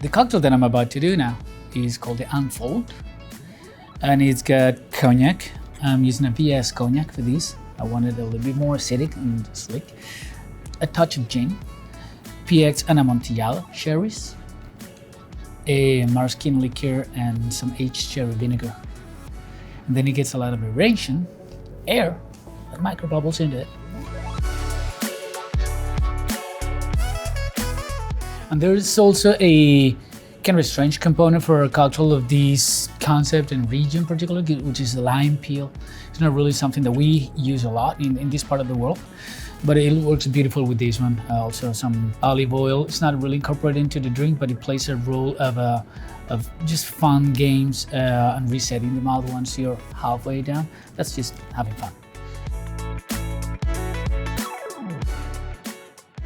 The cocktail that I'm about to do now is called the Unfold, and it's got cognac. I'm using a VS cognac for this. I wanted a little bit more acidic and slick. A touch of gin, PX and Amontillado cherries, a maraschino liqueur, and some aged cherry vinegar. And then it gets a lot of aeration, air, and micro bubbles into it. And there is also a kind of a strange component for a cocktail of this concept and region particularly, which is the lime peel. It's not really something that we use a lot in this part of the world, but it works beautiful with this one. Also some olive oil. It's not really incorporated into the drink, but it plays a role of just fun games and resetting the mouth once you're halfway down. That's just having fun.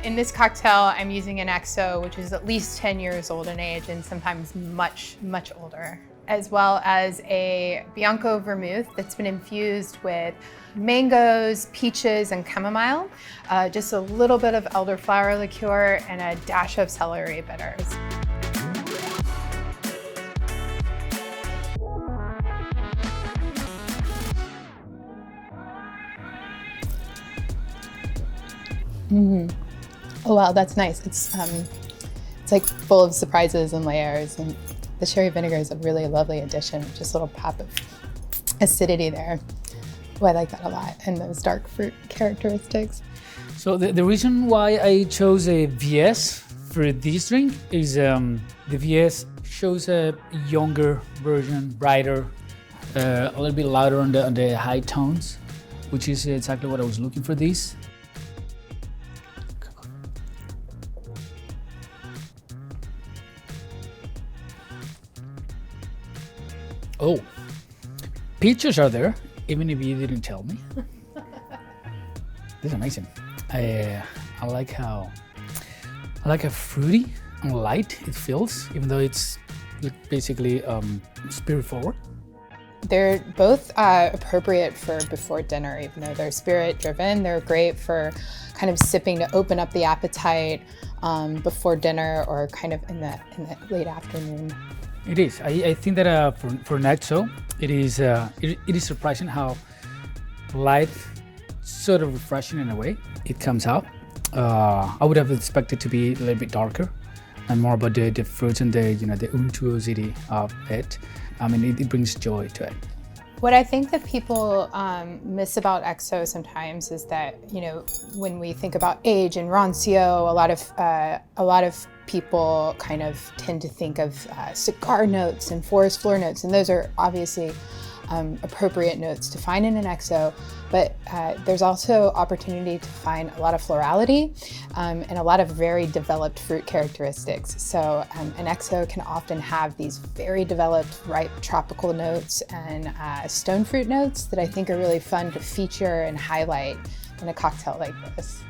In this cocktail, I'm using an XO, which is at least 10 years old in age and sometimes much, much older, as well as a Bianco vermouth that's been infused with mangoes, peaches, and chamomile, just a little bit of elderflower liqueur, and a dash of celery bitters. Oh wow, that's nice. It's like full of surprises and layers, and the cherry vinegar is a really lovely addition. Just a little pop of acidity there. Oh, I like that a lot, and those dark fruit characteristics. So the reason why I chose a VS for this drink is the VS shows a younger version, brighter, a little bit louder on the high tones, which is exactly what I was looking for this. Oh, peaches are there, even if you didn't tell me. This is amazing. I like how fruity and light it feels, even though it's basically spirit forward. They're both appropriate for before dinner, even though they're spirit driven. They're great for kind of sipping to open up the appetite before dinner or kind of in the late afternoon. It is. I think that for an XO, it is surprising how light, sort of refreshing in a way, it comes out. I would have expected to be a little bit darker and more about the fruits and the untuosity of it. I mean, it brings joy to it. What I think that people miss about XO sometimes is that, when we think about age and rancio, a lot of people kind of tend to think of cigar notes and forest floor notes, and those are obviously appropriate notes to find in an XO, but there's also opportunity to find a lot of florality and a lot of very developed fruit characteristics. So an XO can often have these very developed, ripe tropical notes and stone fruit notes that I think are really fun to feature and highlight in a cocktail like this.